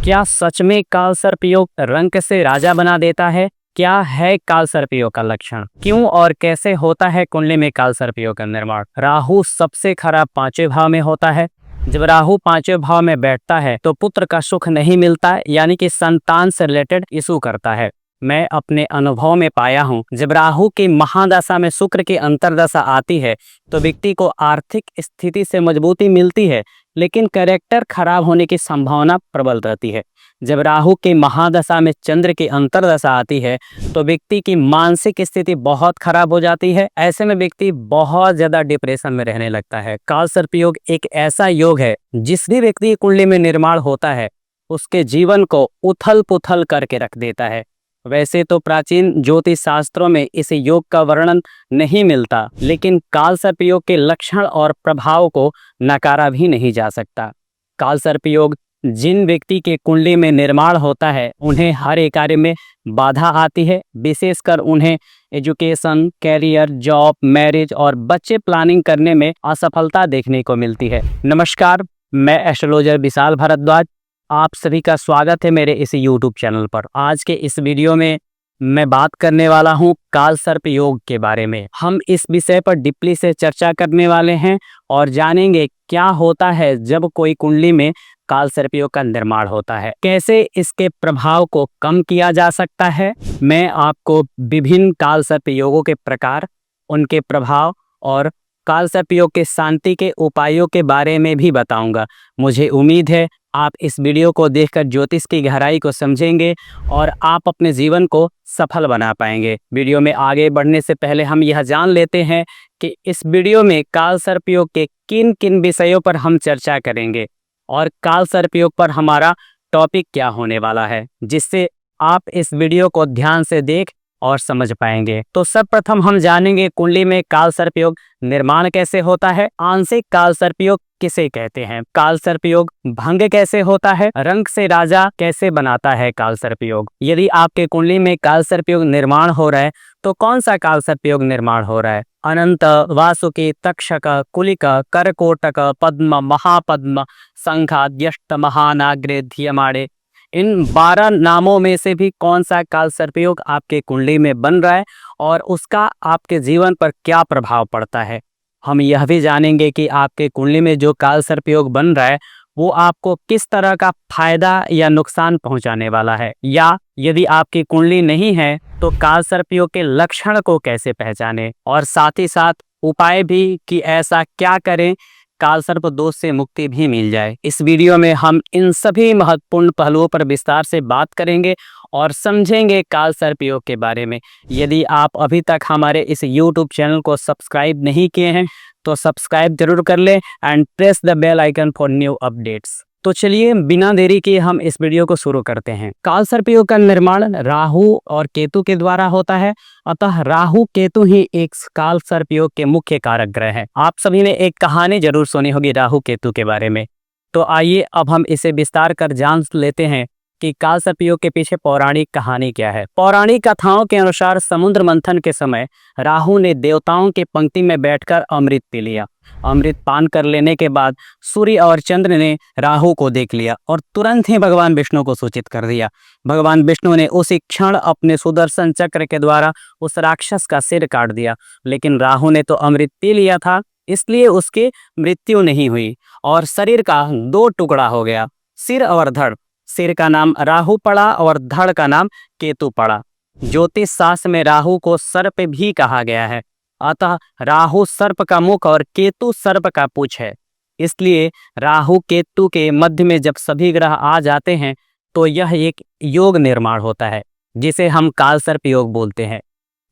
क्या सच में काल सर्प योग रंक से राजा बना देता है? क्या है काल सर्प योग का लक्षण? क्यों और कैसे होता है कुंडली में काल सर्प योग का निर्माण? राहु सबसे खराब 5वें भाव में होता है। जब राहु 5वें भाव में बैठता है तो पुत्र का सुख नहीं मिलता, यानी कि संतान से रिलेटेड इशू करता है। मैं अपने अनुभव में पाया हूँ, जब राहु की महादशा में शुक्र की अंतरदशा आती है तो व्यक्ति को आर्थिक स्थिति से मजबूती मिलती है, लेकिन कैरेक्टर खराब होने की संभावना प्रबल रहती है। जब राहु की महादशा में चंद्र की अंतरदशा आती है तो व्यक्ति की मानसिक स्थिति बहुत खराब हो जाती है। ऐसे में व्यक्ति बहुत ज्यादा डिप्रेशन में रहने लगता है। काल सर्प योग एक ऐसा योग है जिस भी व्यक्ति की कुंडली में निर्माण होता है उसके जीवन को उथल पुथल करके रख देता है। वैसे तो प्राचीन ज्योतिष शास्त्रों में इस योग का वर्णन नहीं मिलता, लेकिन काल सर्प योग के लक्षण और प्रभाव को नकारा भी नहीं जा सकता। काल सर्प योग जिन व्यक्ति के कुंडली में निर्माण होता है उन्हें हर एक कार्य में बाधा आती है, विशेषकर उन्हें एजुकेशन, कैरियर, जॉब, मैरिज और बच्चे प्लानिंग करने में असफलता देखने को मिलती है। नमस्कार, मैं एस्ट्रोलॉजर विशाल भारद्वाज, आप सभी का स्वागत है मेरे इस YouTube चैनल पर। आज के इस वीडियो में मैं बात करने वाला हूं काल सर्प योग के बारे में। हम इस विषय पर डीपली से चर्चा करने वाले हैं और जानेंगे क्या होता है जब कोई कुंडली में काल सर्प योग का निर्माण होता है, कैसे इसके प्रभाव को कम किया जा सकता है। मैं आपको विभिन्न काल सर्प योगों के प्रकार, उनके प्रभाव और काल सर्प योग के शांति के उपायों के बारे में भी बताऊंगा। मुझे उम्मीद है आप इस वीडियो को देखकर ज्योतिष की गहराई को समझेंगे और आप अपने जीवन को सफल बना पाएंगे। वीडियो में आगे बढ़ने से पहले हम यह जान लेते हैं कि इस वीडियो में काल सर्प योग के किन किन विषयों पर हम चर्चा करेंगे और काल सर्प योग पर हमारा टॉपिक क्या होने वाला है, जिससे आप इस वीडियो को ध्यान से देख और समझ पाएंगे। तो सर्वप्रथम हम जानेंगे कुंडली में काल सर्प योग निर्माण कैसे होता है, आंशिक काल सर्प योग किसे कहते हैं, काल सर्प योग भंग कैसे होता है, रंक से राजा कैसे बनाता है काल सर्प योग। यदि आपके कुंडली में काल सर्प योग निर्माण हो रहा है तो कौन सा काल सर्प योग निर्माण हो रहा है? अनंत, वासुकी, तक्षक, कुलिक, करकोटक, पद्म, महापद्म, संखा, द्यष्ट, महानाग्रे, धियमाड़े, इन 12 नामों में से भी कौन सा काल सर्प योग आपके कुंडली में बन रहा है और उसका आपके जीवन पर क्या प्रभाव पड़ता है। हम यह भी जानेंगे कि आपके कुंडली में जो काल सर्प योग बन रहा है वो आपको किस तरह का फायदा या नुकसान पहुंचाने वाला है, या यदि आपकी कुंडली नहीं है तो काल सर्प योग के लक्षण को कैसे पहचानें, और साथ ही साथ उपाय भी कि ऐसा क्या करें काल सर्प दोष से मुक्ति भी मिल जाए। इस वीडियो में हम इन सभी महत्वपूर्ण पहलुओं पर विस्तार से बात करेंगे और समझेंगे काल सर्प योग के बारे में। यदि आप अभी तक हमारे इस YouTube चैनल को सब्सक्राइब नहीं किए हैं तो सब्सक्राइब जरूर कर लें and press the bell icon for new updates. तो चलिए बिना देरी किए हम इस वीडियो को शुरू करते हैं। काल सर्प योग का निर्माण राहु और केतु के द्वारा होता है, अतः राहु केतु ही एक काल सर्प योग के मुख्य कारक ग्रह हैं। आप सभी ने एक कहानी जरूर सुनी होगी राहु केतु के बारे में, तो आइए अब हम इसे विस्तार कर जान लेते हैं कि काल सर्प योग के पीछे पौराणिक कहानी क्या है। पौराणिक कथाओं के अनुसार समुद्र मंथन के समय राहु ने देवताओं की पंक्ति में बैठकर अमृत पी लिया। अमृत पान कर लेने के बाद सूर्य और चंद्र ने राहु को देख लिया और तुरंत ही भगवान विष्णु को सूचित कर दिया। भगवान विष्णु ने उसी क्षण अपने सुदर्शन चक्र के द्वारा उस राक्षस का सिर काट दिया, लेकिन राहु ने तो अमृत पी लिया था, इसलिए उसकी मृत्यु नहीं हुई और शरीर का 2 टुकड़ा हो गया, सिर और धड़। सिर का नाम राहु पड़ा और धड़ का नाम केतु पड़ा। ज्योतिष शास्त्र में राहु को सर्प भी कहा गया है, अतः राहु सर्प का मुख और केतु सर्प का पूंछ है। इसलिए राहु केतु के मध्य में जब सभी ग्रह आ जाते हैं तो यह एक योग निर्माण होता है जिसे हम काल सर्प योग बोलते हैं।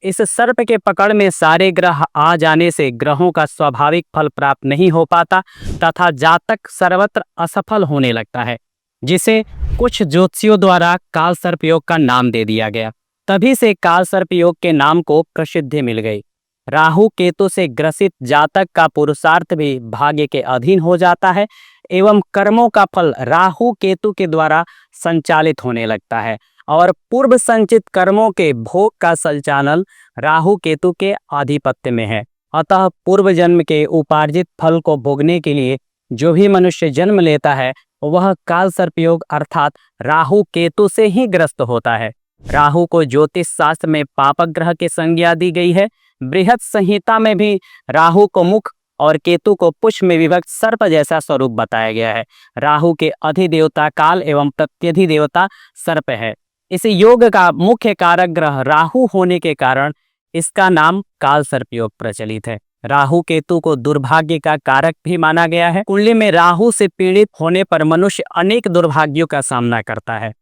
इस सर्प के पकड़ में सारे ग्रह आ जाने से ग्रहों का स्वाभाविक फल प्राप्त नहीं हो पाता तथा जातक सर्वत्र असफल होने लगता है, जिसे कुछ ज्योतिषियों द्वारा काल सर्प योग का नाम दे दिया गया। तभी से काल सर्प योग के नाम को प्रसिद्धि मिल गई। राहु केतु से ग्रसित जातक का पुरुषार्थ भी भाग्य के अधीन हो जाता है एवं कर्मों का फल राहु केतु के द्वारा संचालित होने लगता है और पूर्व संचित कर्मों के भोग का संचालन राहु केतु के आधिपत्य में है। अतः पूर्व जन्म के उपार्जित फल को भोगने के लिए जो भी मनुष्य जन्म लेता है वह काल सर्पयोग अर्थात राहु केतु से ही ग्रस्त होता है। राहु को ज्योतिष शास्त्र में पापक ग्रह की संज्ञा दी गई है। बृहत संहिता में भी राहु को मुख और केतु को पुष्प में विभक्त सर्प जैसा स्वरूप बताया गया है। राहु के अधिदेवता काल एवं प्रत्यधिदेवता सर्प है। इस योग का मुख्य कारक ग्रह राहु होने के कारण इसका नाम काल सर्प योग प्रचलित है। राहु केतु को दुर्भाग्य का कारक भी माना गया है। कुंडली में राहु से पीड़ित होने पर मनुष्य अनेक दुर्भाग्यों का सामना करता है।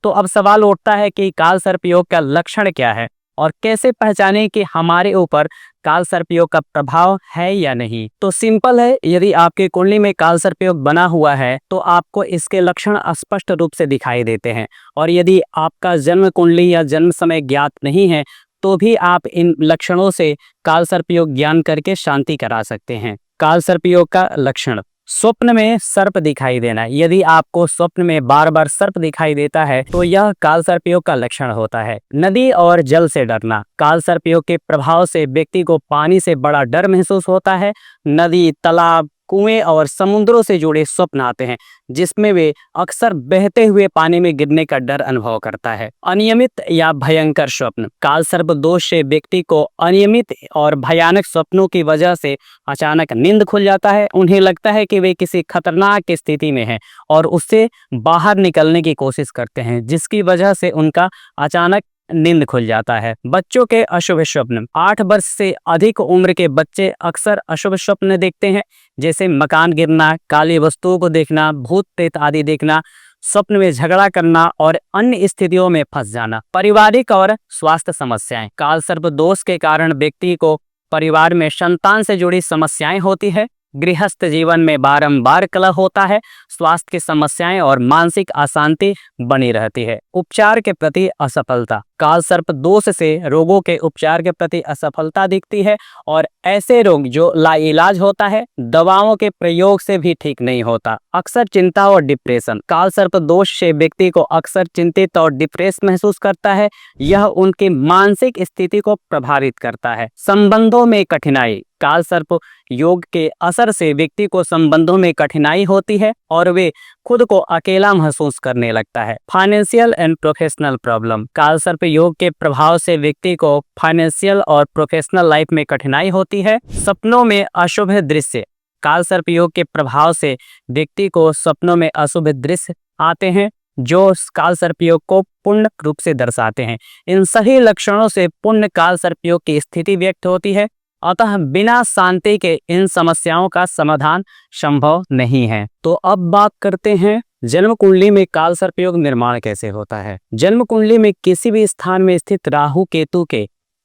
तो अब सवाल उठता है कि काल सर्प योग का लक्षण क्या है और कैसे पहचाने कि हमारे ऊपर काल सर्प योग का प्रभाव है या नहीं। तो सिंपल है, यदि आपके कुंडली में काल सर्प योग बना हुआ है तो आपको इसके लक्षण स्पष्ट रूप से दिखाई देते हैं। और यदि आपका जन्म कुंडली या जन्म समय ज्ञात नहीं है तो भी आप इन लक्षणों से काल सर्प योग ज्ञान करके शांति करा सकते हैं। काल सर्प योग का लक्षण, स्वप्न में सर्प दिखाई देना। यदि आपको स्वप्न में बार बार सर्प दिखाई देता है तो यह काल सर्प योग का लक्षण होता है। नदी और जल से डरना, काल सर्प योग के प्रभाव से व्यक्ति को पानी से बड़ा डर महसूस होता है। नदी, तालाब, कुएं और समुद्रों से जुड़े स्वप्न आते हैं जिसमें वे अक्सर बहते हुए पानी में गिरने का डर अनुभव करता है। अनियमित या भयंकर स्वप्न, काल सर्प दोष से व्यक्ति को अनियमित और भयानक स्वप्नों की वजह से अचानक नींद खुल जाता है। उन्हें लगता है कि वे किसी खतरनाक स्थिति में हैं और उससे बाहर निकलने की कोशिश करते हैं, जिसकी वजह से उनका अचानक नींद खुल जाता है। बच्चों के अशुभ स्वप्न, 8 वर्ष से अधिक उम्र के बच्चे अक्सर अशुभ स्वप्न देखते हैं, जैसे मकान गिरना, काली वस्तुओं को देखना, भूत प्रेत आदि देखना, स्वप्न में झगड़ा करना और अन्य स्थितियों में फंस जाना। पारिवारिक और स्वास्थ्य समस्याएं, काल सर्प दोष के कारण व्यक्ति को परिवार में संतान से जुड़ी समस्याएं होती है। गृहस्थ जीवन में बारंबार कलह होता है। स्वास्थ्य की समस्याएं और मानसिक अशांति बनी रहती है। उपचार के प्रति असफलता, काल सर्प दोष से रोगों के उपचार के प्रति असफलता दिखती है और ऐसे रोग जो लाइलाज होता है, दवाओं के प्रयोग से भी ठीक नहीं होता। अक्सर चिंता और डिप्रेशन, काल सर्प दोष से व्यक्ति को अक्सर चिंतित और डिप्रेस महसूस करता है। यह उनकी मानसिक स्थिति को प्रभावित करता है। संबंधों में कठिनाई, काल सर्प योग के असर से व्यक्ति को संबंधों में कठिनाई होती है और वे खुद को अकेला महसूस करने लगता है। फाइनेंशियल एंड प्रोफेशनल प्रॉब्लम, काल सर्प योग के प्रभाव से व्यक्ति को फाइनेंशियल और प्रोफेशनल लाइफ में कठिनाई होती है। सपनों में अशुभ दृश्य, काल सर्प योग के प्रभाव से व्यक्ति को सपनों में अशुभ दृश्य आते हैं जो काल सर्प योग को पूर्ण रूप से दर्शाते हैं। इन सही लक्षणों से पूर्ण काल सर्प योग की स्थिति व्यक्त होती है। अतः बिना शांति के इन समस्याओं का समाधान संभव नहीं है। तो अब बात करते हैं जन्म कुंडली में काल सर्प योग निर्माण कैसे होता है। जन्म कुंडली में किसी भी स्थान में स्थित राहु केतु के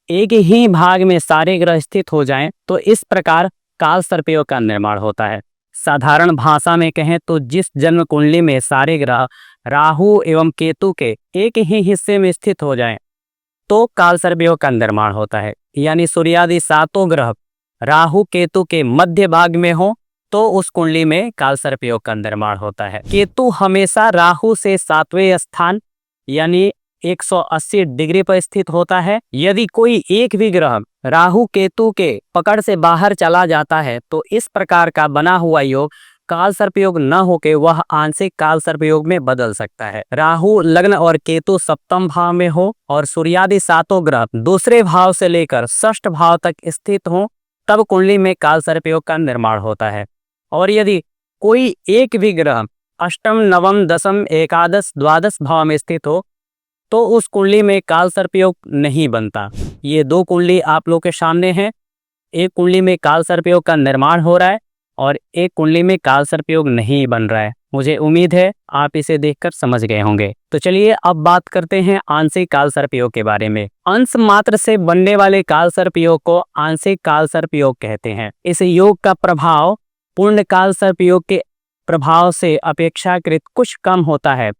एक ही भाग में सारे ग्रह स्थित हो जाएं तो इस प्रकार काल सर्प योग का निर्माण होता है। साधारण भाषा में कहें तो जिस जन्म कुंडली में सारे ग्रह राहु एवं केतु के एक ही हिस्से में स्थित हो जाएं तो काल सर्प योग का निर्माण होता है। यानी सूर्यादि 7 ग्रह राहु केतु के मध्य भाग में हो तो उस कुंडली में काल सर्प योग का निर्माण होता है। केतु हमेशा राहु से 7वें स्थान यानी 180 डिग्री पर स्थित होता है। यदि कोई एक भी ग्रह राहु केतु के पकड़ से बाहर चला जाता है तो इस प्रकार का बना हुआ योग काल सर्प योग न होके वह आंशिक काल सर्प योग में बदल सकता है। राहु लग्न और केतु सप्तम भाव में हो और सूर्यादि 7 ग्रह दूसरे भाव से लेकर षष्ठ भाव तक स्थित हो तब कुंडली में काल सर्प योग का निर्माण होता है। और यदि कोई एक भी ग्रह अष्टम, नवम, दशम, एकादश, द्वादश भाव में स्थित हो तो उस कुंडली में काल सर्प योग नहीं बनता। ये 2 कुंडली आप लोग के सामने हैं। एक कुंडली में काल सर्प योग का निर्माण हो रहा है और एक कुंडली में काल सर्प योग नहीं बन रहा है। मुझे उम्मीद है आप इसे देखकर समझ गए होंगे। तो चलिए अब बात करते हैं आंशिक काल सर्प योग के बारे में। अंश मात्र से बनने वाले काल सर्प योग को आंशिक काल सर्प योग कहते हैं। इस योग का प्रभाव पूर्ण काल सर्प योग के प्रभाव से अपेक्षाकृत कुछ कम होता है,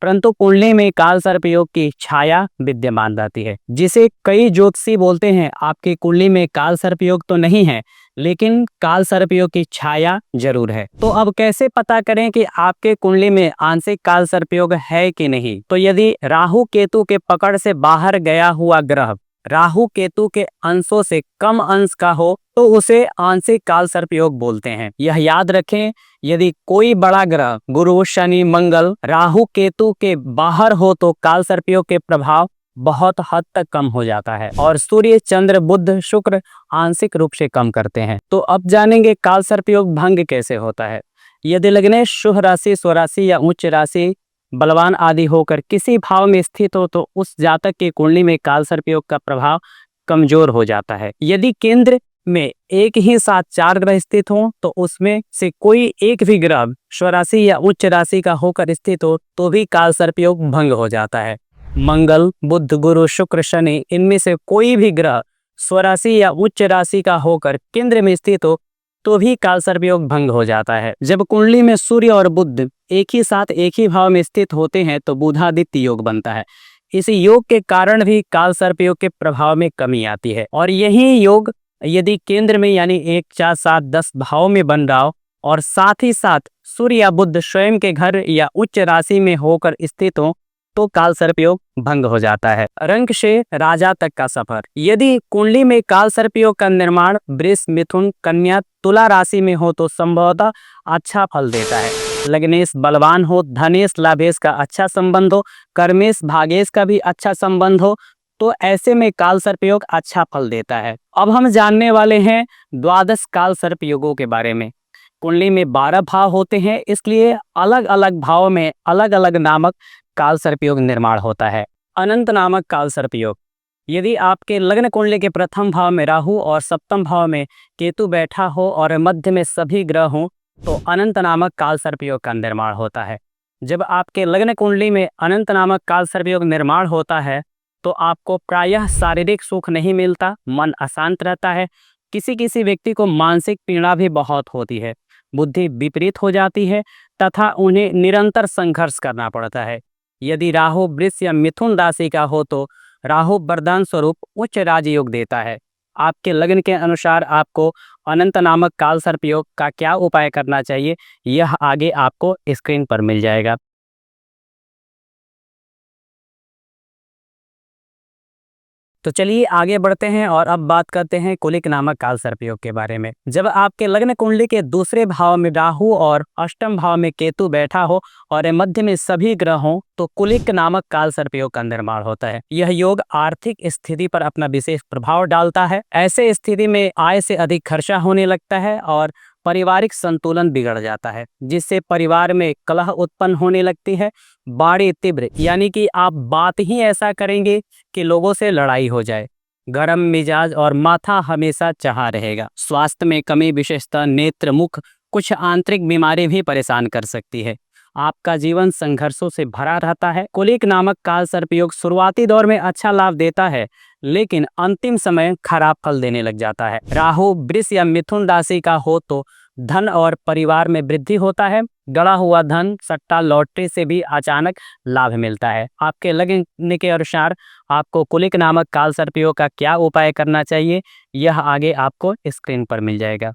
परंतु कुंडली में काल सर्प योग की छाया विद्यमान रहती है, जिसे कई ज्योतिषी बोलते हैं आपकी कुंडली में काल सर्प योग तो नहीं है लेकिन काल सर्प योग की छाया जरूर है। तो अब कैसे पता करें कि आपके कुंडली में आंशिक काल सर्प योग है कि नहीं। तो यदि राहु केतु के पकड़ से बाहर गया हुआ ग्रह राहु केतु के अंशों से कम अंश का हो तो उसे आंशिक काल सर्प योग बोलते हैं। यह याद रखें, यदि कोई बड़ा ग्रह गुरु शनि मंगल राहु केतु के बाहर हो तो काल सर्प योग के प्रभाव बहुत हद तक कम हो जाता है और सूर्य चंद्र बुध शुक्र आंशिक रूप से कम करते हैं। तो अब जानेंगे काल सर्प योग भंग कैसे होता है। यदि लग्न शुभ राशि स्वराशि या उच्च राशि बलवान आदि होकर किसी भाव में स्थित हो तो उस जातक की कुंडली में काल सर्प योग का प्रभाव कमजोर हो जाता है। यदि केंद्र में एक ही साथ 4 ग्रह स्थित हो तो उसमें से कोई एक भी ग्रह स्वराशि या उच्च राशि का होकर स्थित हो तो भी काल सर्प योग भंग हो जाता है। मंगल बुध गुरु शुक्र शनि इनमें से कोई भी ग्रह स्वराशि या उच्च राशि का होकर केंद्र में स्थित हो तो भी काल सर्प योग भंग हो जाता है। जब कुंडली में सूर्य और बुध एक ही साथ एक ही भाव में स्थित होते हैं तो बुधादित्य योग बनता है। इस योग के कारण भी काल सर्प योग के प्रभाव में कमी आती है और यही योग यदि केंद्र में यानी 1 4 7 10 भाव में बन रहा हो और साथ ही साथ सूर्य या बुध स्वयं के घर या उच्च राशि में होकर स्थित हो तो काल सर्प योग भंग हो जाता है। रंक से राजा तक का सफर। यदि कुंडली में काल सर्प योग का निर्माण वृष मिथुन कन्या तुला राशि में हो तो संभवतः अच्छा फल देता है। लग्नेश बलवान हो, धनेश लाभेश का अच्छा संबंध हो, कर्मेश भागेश का भी अच्छा संबंध हो तो ऐसे में काल सर्प योग अच्छा फल देता है। अब हम जानने वाले हैं द्वादश काल सर्प योगों के बारे में। कुंडली में 12 भाव होते हैं, इसलिए अलग अलग भाव में अलग अलग नामक काल सर्प योग निर्माण होता है। अनंत नामक काल सर्प योग। यदि आपके लग्न कुंडली के प्रथम भाव में राहु और सप्तम भाव में केतु बैठा हो और मध्य में सभी ग्रह हों तो अनंत नामक काल सर्प योग का निर्माण होता है। जब आपके लग्न कुंडली में अनंत नामक काल सर्प योग निर्माण होता है तो आपको प्रायः शारीरिक सुख नहीं मिलता, मन अशांत रहता है, किसी किसी व्यक्ति को मानसिक पीड़ा भी बहुत होती है, बुद्धि विपरीत हो जाती है तथा उन्हें निरंतर संघर्ष करना पड़ता है। यदि राहु वृष या मिथुन राशि का हो तो राहु वरदान स्वरूप उच्च राजयोग देता है। आपके लग्न के अनुसार आपको अनंत नामक काल सर्प योग का क्या उपाय करना चाहिए यह आगे आपको स्क्रीन पर मिल जाएगा। तो चलिए आगे बढ़ते हैं और अब बात करते हैं कुलिक नामक काल सर्प योग के बारे में। जब आपके लग्न कुंडली के दूसरे भाव में राहु और अष्टम भाव में केतु बैठा हो और मध्य में सभी ग्रह हों तो कुलिक नामक काल सर्प योग का निर्माण होता है। यह योग आर्थिक स्थिति पर अपना विशेष प्रभाव डालता है। ऐसे स्थिति में आय से अधिक खर्चा होने लगता है और पारिवारिक संतुलन बिगड़ जाता है, जिससे परिवार में कलह उत्पन्न होने लगती है। बाड़ी तीव्र यानी कि आप बात ही ऐसा करेंगे कि लोगों से लड़ाई हो जाए। गरम मिजाज और माथा हमेशा चढ़ा रहेगा। स्वास्थ्य में कमी विशेषतः नेत्र मुख कुछ आंतरिक बीमारी भी परेशान कर सकती है। आपका जीवन संघर्षों से भरा रहता है। कुलिक नामक काल सर्प योग शुरुआती दौर में अच्छा लाभ देता है लेकिन अंतिम समय खराब फल देने लग जाता है। राहु वृष या मिथुन राशि का हो तो धन और परिवार में वृद्धि होता है। गड़ा हुआ धन सट्टा लॉटरी से भी अचानक लाभ मिलता है। आपके लग्न के अनुसार आपको कुलिक नामक काल सर्प योग का क्या उपाय करना चाहिए यह आगे आपको स्क्रीन पर मिल जाएगा।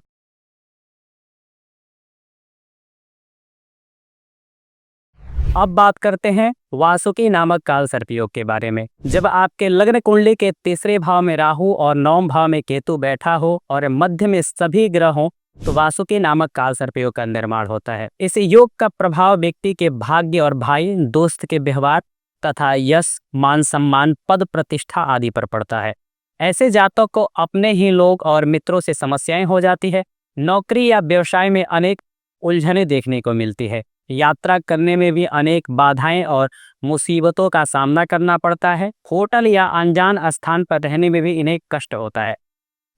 अब बात करते हैं वासुकी नामक काल सर्प योग के बारे में। जब आपके लग्न कुंडली के तीसरे भाव में राहु और नवम भाव में केतु बैठा हो और मध्य में सभी ग्रह हों तो वासुकी नामक काल सर्प योग का निर्माण होता है। इस योग का प्रभाव व्यक्ति के भाग्य और भाई दोस्त के व्यवहार तथा यश मान सम्मान पद प्रतिष्ठा आदि पर पड़ता है। ऐसे जातकों को अपने ही लोग और मित्रों से समस्याएं हो जाती है। नौकरी या व्यवसाय में अनेक उलझनें देखने को मिलती है। यात्रा करने में भी अनेक बाधाएं और मुसीबतों का सामना करना पड़ता है। होटल या अनजान स्थान पर रहने में भी इन्हें कष्ट होता है।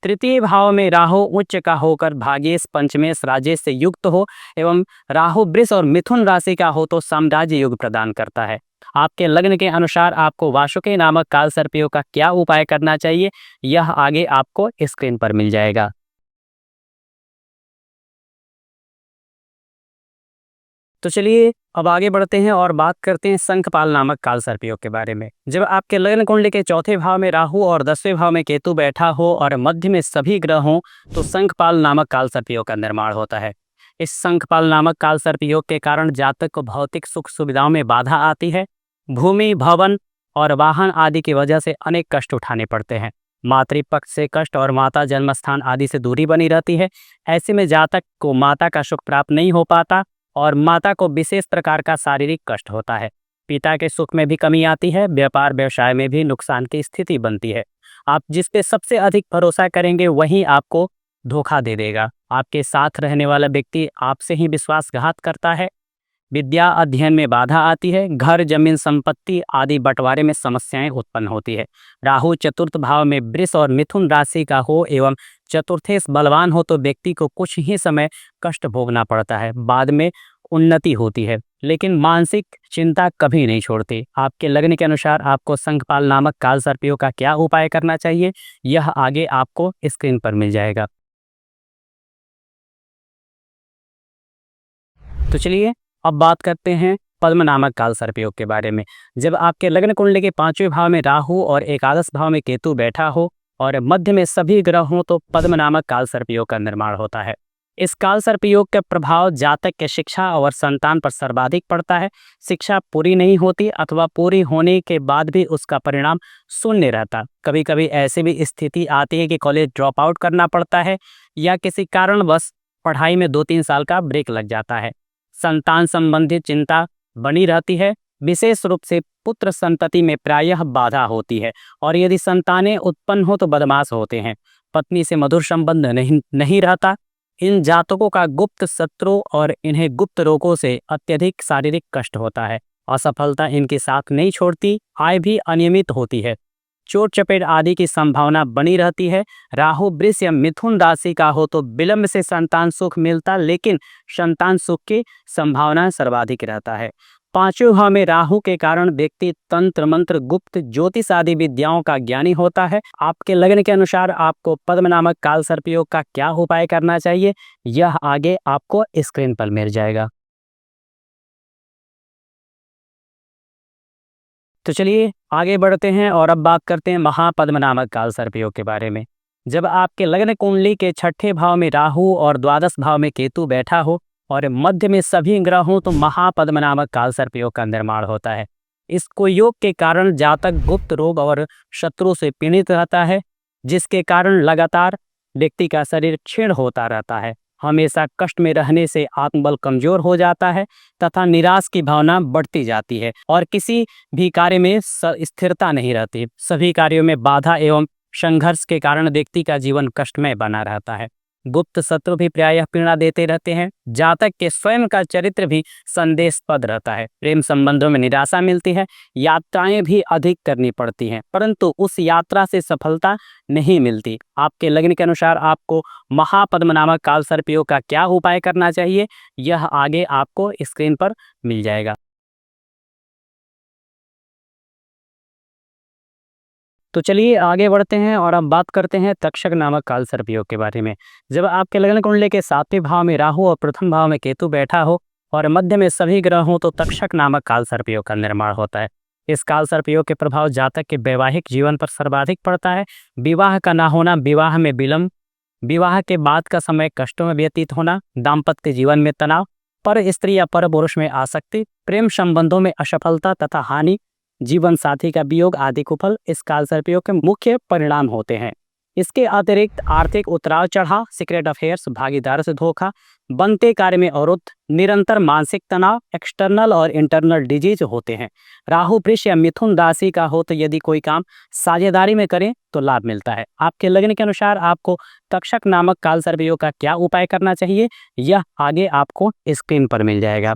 तृतीय भाव में राहु उच्च का होकर भाग्येश पंचमेश राजेश से युक्त हो एवं राहु वृष और मिथुन राशि का हो तो साम्राज्य योग प्रदान करता है। आपके लग्न के अनुसार आपको वासुकी नामक काल सर्प योग का क्या उपाय करना चाहिए यह आगे आपको स्क्रीन पर मिल जाएगा। तो चलिए अब आगे बढ़ते हैं और बात करते हैं शंखपाल नामक काल सर्प योग के बारे में। जब आपके लग्न कुंडली के चौथे भाव में राहु और 10वें भाव में केतु बैठा हो और मध्य में सभी ग्रह हों तो शंखपाल नामक काल सर्प योग का निर्माण होता है। इस शंखपाल नामक काल सर्प योग के कारण जातक को भौतिक सुख सुविधाओं में बाधा आती है। भूमि भवन और वाहन आदि की वजह से अनेक कष्ट उठाने पड़ते हैं। मातृपक्ष से कष्ट और माता जन्म स्थान आदि से दूरी बनी रहती है। ऐसे में जातक को माता का सुख प्राप्त नहीं हो पाता और माता को विशेष प्रकार का शारीरिक कष्ट होता है। पिता के सुख में भी कमी आती है, व्यापार व्यवसाय में भी नुकसान की स्थिति बनती है। आप जिस पे सबसे अधिक भरोसा करेंगे वही आपको धोखा दे देगा। आपके साथ रहने वाला व्यक्ति आपसे ही विश्वासघात करता है। विद्या अध्ययन में बाधा आती है। घर जमीन संपत्ति आदि बंटवारे में समस्याएं उत्पन्न होती है। राहु चतुर्थ भाव में वृष और मिथुन राशि का हो एवं चतुर्थेश बलवान हो तो व्यक्ति को कुछ ही समय कष्ट भोगना पड़ता है, बाद में उन्नति होती है, लेकिन मानसिक चिंता कभी नहीं छोड़ती। आपके लग्न के अनुसार आपको शंखपाल नामक काल सर्पियों का क्या उपाय करना चाहिए, यह आगे आपको स्क्रीन पर मिल जाएगा। तो चलिए अब बात करते हैं पद्म नामक काल सर्पयोग के बारे में। जब आपके लग्न कुंडली के 5वें भाव में राहु और एकादश भाव में केतु बैठा हो और मध्य में सभी ग्रह हों तो पद्म नामक काल सर्पयोग का निर्माण होता है। इस काल सर्पयोग का प्रभाव जातक के शिक्षा और संतान पर सर्वाधिक पड़ता है। शिक्षा पूरी नहीं होती अथवा पूरी होने के बाद भी उसका परिणाम शून्य रहता। कभी कभी ऐसी भी स्थिति आती है कि कॉलेज ड्रॉप आउट करना पड़ता है या किसी कारणवश पढ़ाई में 2-3 साल का ब्रेक लग जाता है। संतान संबंधित चिंता बनी रहती है। विशेष रूप से पुत्र संतति में प्रायः बाधा होती है और यदि संतानें उत्पन्न हो तो बदमाश होते हैं। पत्नी से मधुर संबंध नहीं रहता। इन जातकों का गुप्त शत्रु और इन्हें गुप्त रोगों से अत्यधिक शारीरिक कष्ट होता है। असफलता इनके साथ नहीं छोड़ती। आय भी अनियमित होती है। चोट चपेट आदि की संभावना बनी रहती है। राहु वृष या मिथुन राशि का हो तो विलंब से संतान सुख मिलता, लेकिन संतान सुख की संभावना सर्वाधिक रहता है। 5वें भाव में राहु के कारण व्यक्ति तंत्र मंत्र गुप्त ज्योतिष आदि विद्याओं का ज्ञानी होता है। आपके लग्न के अनुसार आपको पद्म नामक काल सर्पयोग का क्या उपाय करना चाहिए, यह आगे आपको स्क्रीन पर मिल जाएगा। तो चलिए आगे बढ़ते हैं और अब बात करते हैं महापद्म नामक काल सर्पयोग के बारे में। जब आपके लग्न कुंडली के 6ठे भाव में राहु और द्वादश भाव में केतु बैठा हो और मध्य में सभी ग्रह हों तो महापद्म नामक काल सर्पयोग का निर्माण होता है। इस योग के कारण जातक गुप्त रोग और शत्रु से पीड़ित रहता है, जिसके कारण लगातार व्यक्ति का शरीर क्षीण होता रहता है। हमेशा कष्ट में रहने से आत्मबल कमजोर हो जाता है तथा निराश की भावना बढ़ती जाती है और किसी भी कार्य में स्थिरता नहीं रहती। सभी कार्यों में बाधा एवं संघर्ष के कारण व्यक्ति का जीवन कष्टमय बना रहता है। गुप्त शत्रु भी प्रायः पीड़ा देते रहते हैं। जातक के स्वयं का चरित्र भी संदेशपद रहता है। प्रेम संबंधों में निराशा मिलती है। यात्राएं भी अधिक करनी पड़ती हैं, परंतु उस यात्रा से सफलता नहीं मिलती। आपके लग्न के अनुसार आपको महापद्म नामक काल सर्पयोग का क्या उपाय करना चाहिए, यह आगे आपको स्क्रीन पर मिल जाएगा। तो चलिए आगे बढ़ते हैं और अब बात करते हैं तक्षक नामक काल सर्पयोग के बारे में। जब आपके लग्न कुंडली के 7वें भाव में राहु और प्रथम भाव में केतु बैठा हो और मध्य में सभी ग्रह हों तो तक्षक नामक काल सर्पयोग का निर्माण होता है। इस काल सर्पयोग के प्रभाव जातक के वैवाहिक जीवन पर सर्वाधिक पड़ता है। विवाह का ना होना, विवाह में विलंब, विवाह के बाद का समय कष्टों में व्यतीत होना, दाम्पत्य जीवन में तनाव, पर स्त्री या पर पुरुष में आसक्ति, प्रेम संबंधों में असफलता तथा हानि, जीवन साथी का वियोग आदि कुफल इस काल सर्पयोग के मुख्य परिणाम होते हैं। इसके अतिरिक्त आर्थिक उतराव चढ़ाव, सीक्रेट अफेयर्स, भागीदार से धोखा, बनते कार्य में अवरुद्ध, निरंतर मानसिक तनाव, एक्सटर्नल और इंटरनल डिजीज होते हैं। राहु वृष या मिथुन राशि का हो तो यदि कोई काम साझेदारी में करें तो लाभ मिलता है। आपके लग्न के अनुसार आपको तक्षक नामक काल सर्पयोग का क्या उपाय करना चाहिए, यह आगे आपको स्क्रीन पर मिल जाएगा।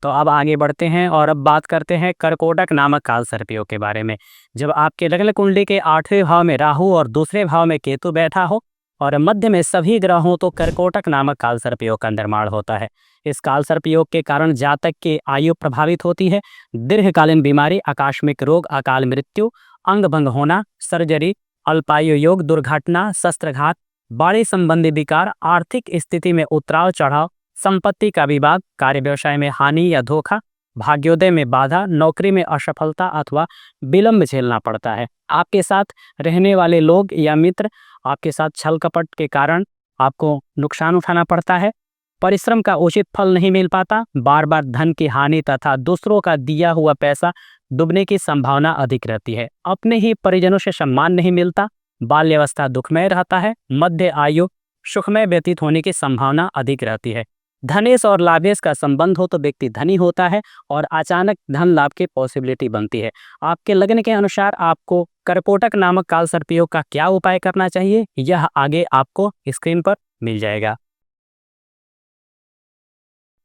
तो अब आगे बढ़ते हैं और अब बात करते हैं कर्कोटक नामक काल सर्पयोग के बारे में। जब आपके लग्न कुंडली के 8वें भाव में राहु और दूसरे भाव में केतु बैठा हो और मध्य में सभी ग्रह हों तो कर्कोटक नामक काल सर्पयोग का निर्माण होता है। इस काल सर्पयोग के कारण जातक की आयु प्रभावित होती है। दीर्घकालीन बीमारी, आकस्मिक रोग, अकाल मृत्यु, अंग भंग होना, सर्जरी, अल्पायु योग, दुर्घटना, शस्त्रघात, बाड़ी संबंधी विकार, आर्थिक स्थिति में उतराव चढ़ाव, संपत्ति का विवाद, कार्य व्यवसाय में हानि या धोखा, भाग्योदय में बाधा, नौकरी में असफलता अथवा विलंब झेलना पड़ता है। आपके साथ रहने वाले लोग या मित्र आपके साथ छल कपट के कारण आपको नुकसान उठाना पड़ता है। परिश्रम का उचित फल नहीं मिल पाता, बार बार धन की हानि तथा दूसरों का दिया हुआ पैसा डूबने की संभावना अधिक रहती है। अपने ही परिजनों से सम्मान नहीं मिलता, बाल्यावस्था दुखमय रहता है, मध्य आयु सुखमय व्यतीत होने की संभावना अधिक रहती है। धनेश और लाभेश का संबंध हो तो व्यक्ति धनी होता है और अचानक धन लाभ की पॉसिबिलिटी बनती है। आपके लग्न के अनुसार आपको कर्कोटक नामक काल सर्पयोग का क्या उपाय करना चाहिए, यह आगे आपको स्क्रीन पर मिल जाएगा।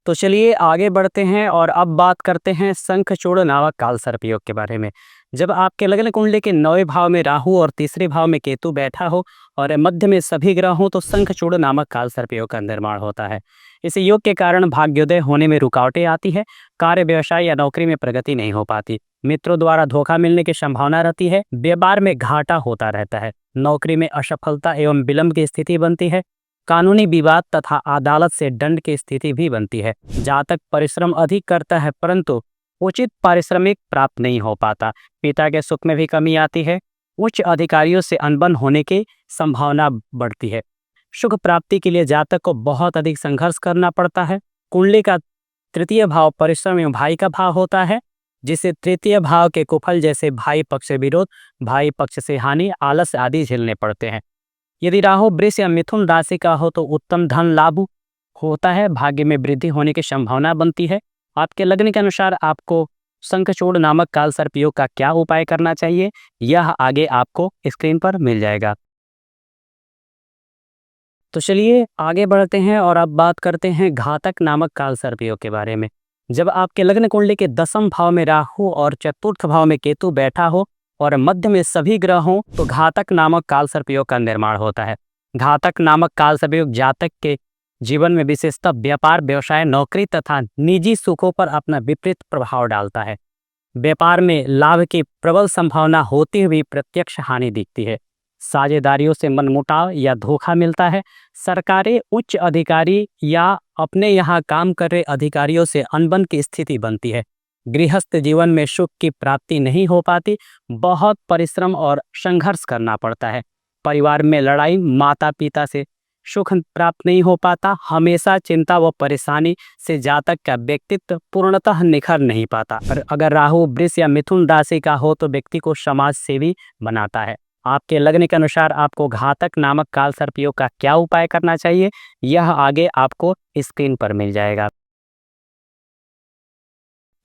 तो चलिए आगे बढ़ते हैं और अब बात करते हैं शंखचूड़ नामक काल सर्पयोग के बारे में। जब आपके लग्न कुंडली के 9वें भाव में राहु और तीसरे भाव में केतु बैठा हो और मध्य में सभी ग्रह हों तो शंखचूड़ नामक काल सर्पयोग का निर्माण होता है। इस योग के कारण भाग्योदय होने में रुकावटें आती है, कार्य व्यवसाय या नौकरी में प्रगति नहीं हो पाती, मित्रों द्वारा धोखा मिलने की संभावना रहती है, व्यापार में घाटा होता रहता है, नौकरी में असफलता एवं विलंब की स्थिति बनती है, कानूनी विवाद तथा अदालत से दंड की स्थिति भी बनती है। जातक परिश्रम अधिक करता है परंतु उचित पारिश्रमिक प्राप्त नहीं हो पाता, पिता के सुख में भी कमी आती है, उच्च अधिकारियों से अनबन होने की संभावना बढ़ती है। सुख प्राप्ति के लिए जातक को बहुत अधिक संघर्ष करना पड़ता है। कुंडली का तृतीय भाव परिश्रम एवं भाई का भाव होता है, जिसे तृतीय भाव के कुफल जैसे भाई पक्ष से विरोध, भाई पक्ष से हानि, आलस आदि झेलने पड़ते हैं। यदि राहु वृष या मिथुन राशि का हो तो उत्तम धन लाभ होता है, भाग्य में वृद्धि होने की संभावना बनती है। आपके लग्न के अनुसार आपको शंखचूड़ नामक काल सर्पयोग का क्या उपाय करना चाहिए, यह आगे आपको स्क्रीन पर मिल जाएगा। तो चलिए आगे बढ़ते हैं और अब बात करते हैं घातक नामक काल सर्पयोग के बारे में। जब आपके लग्न कुंडली के 10वें भाव में राहु और चतुर्थ भाव में केतु बैठा हो और मध्य में सभी ग्रह हों तो घातक नामक काल सर्पयोग का निर्माण होता है। घातक नामक काल सर्पयोग जातक के जीवन में विशेषतः व्यापार, व्यवसाय, नौकरी तथा निजी सुखों पर अपना विपरीत प्रभाव डालता है। व्यापार में लाभ की प्रबल संभावना होती हुई प्रत्यक्ष हानि दिखती है। साझेदारियों से मनमुटाव या धोखा मिलता है। सरकारी उच्च अधिकारी या अपने यहाँ काम कर रहे अधिकारियों से अनबन की स्थिति बनती है। गृहस्थ जीवन में सुख की प्राप्ति नहीं हो पाती, बहुत परिश्रम और संघर्ष करना पड़ता है। परिवार में लड़ाई, माता पिता से सुख प्राप्त नहीं हो पाता, हमेशा चिंता व परेशानी से जातक का व्यक्तित्व पूर्णतः निखर नहीं पाता। और अगर राहु वृष या मिथुन राशि का हो तो व्यक्ति को समाज सेवी बनाता है। आपके लग्न के अनुसार आपको घातक नामक काल सर्पयोग का क्या उपाय करना चाहिए, यह आगे आपको स्क्रीन पर मिल जाएगा।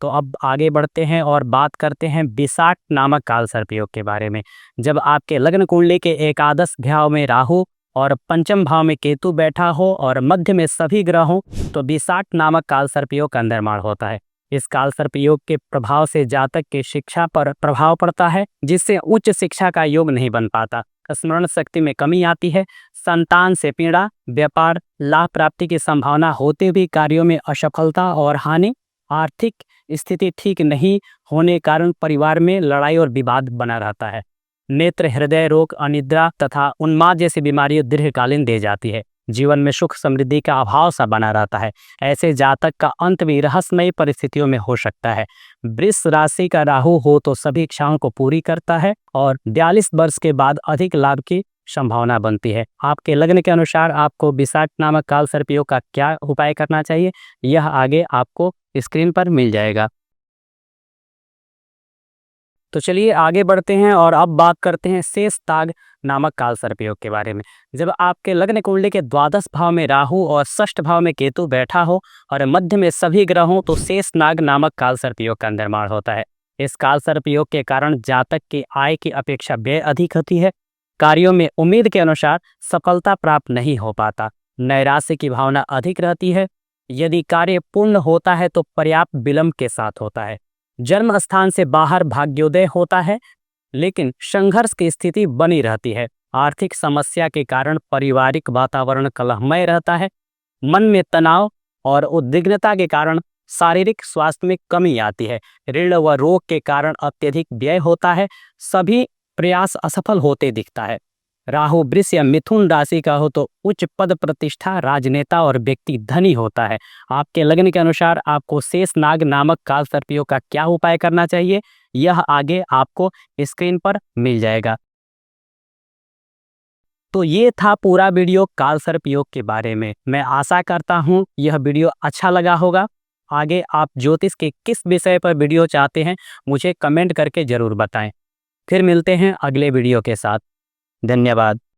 तो अब आगे बढ़ते हैं और बात करते हैं विषाक नामक काल सर्पयोग के बारे में। जब आपके लग्न कुंडली के एकादश भाव में राहु और पंचम भाव में केतु बैठा हो और मध्य में सभी ग्रह हों तो विषाक नामक काल सर्पयोग का निर्माण होता है। इस काल सर्पयोग के प्रभाव से जातक की शिक्षा पर प्रभाव पड़ता है, जिससे उच्च शिक्षा का योग नहीं बन पाता, स्मरण शक्ति में कमी आती है, संतान से पीड़ा, व्यापार लाभ प्राप्ति की संभावना होते हुए कार्यों में असफलता और हानि, आर्थिक स्थिति ठीक नहीं होने कारण परिवार में लड़ाई और विवाद बना रहता है। नेत्र, हृदय रोग, अनिद्रा तथा उन्माद जैसी बीमारियां दीर्घकालीन दे जाती है। जीवन में सुख समृद्धि का अभाव सा बना रहता है। ऐसे जातक का अंत भी रहस्यमयी परिस्थितियों में हो सकता है। वृष राशि का राहु हो तो सभी इच्छाओं को पूरी करता है और 42 वर्ष के बाद अधिक लाभ की संभावना बनती है। आपके लग्न के अनुसार आपको विषाक नामक काल सर्पयोग का क्या उपाय करना चाहिए, यह आगे आपको स्क्रीन पर मिल जाएगा। तो चलिए आगे बढ़ते हैं और अब बात करते हैं शेष नाग नामक काल सर्पयोग के बारे में। जब आपके लग्न कुंडली के द्वादश भाव में राहु और षष्ठ भाव में केतु बैठा हो और मध्य में सभी ग्रह हों तो शेष नाग नामक काल सर्पयोग का निर्माण होता है। इस काल सर्पयोग के कारण जातक की आय की अपेक्षा व्यय अधिक होती है। कार्यों में उम्मीद के अनुसार सफलता प्राप्त नहीं हो पाता, नैराश्य की भावना अधिक रहती है। यदि कार्य पूर्ण होता है तो पर्याप्त विलंब के साथ होता है। जन्म स्थान से बाहर भाग्योदय होता है लेकिन संघर्ष की स्थिति बनी रहती है। आर्थिक समस्या के कारण पारिवारिक वातावरण कलहमय रहता है। मन में तनाव और उद्विग्नता के कारण शारीरिक स्वास्थ्य में कमी आती है। ऋण व रोग के कारण अत्यधिक व्यय होता है। सभी प्रयास असफल होते दिखता है। राहु वृष या मिथुन राशि का हो तो उच्च पद प्रतिष्ठा, राजनेता और व्यक्ति धनी होता है। आपके लग्न के अनुसार आपको शेष नाग नामक काल सर्पयोग का क्या उपाय करना चाहिए, यह आगे आपको स्क्रीन पर मिल जाएगा। तो ये था पूरा वीडियो काल सर्प योग के बारे में। मैं आशा करता हूँ यह वीडियो अच्छा लगा होगा। आगे आप ज्योतिष के किस विषय पर वीडियो चाहते हैं मुझे कमेंट करके ज़रूर बताएं। फिर मिलते हैं अगले वीडियो के साथ। धन्यवाद।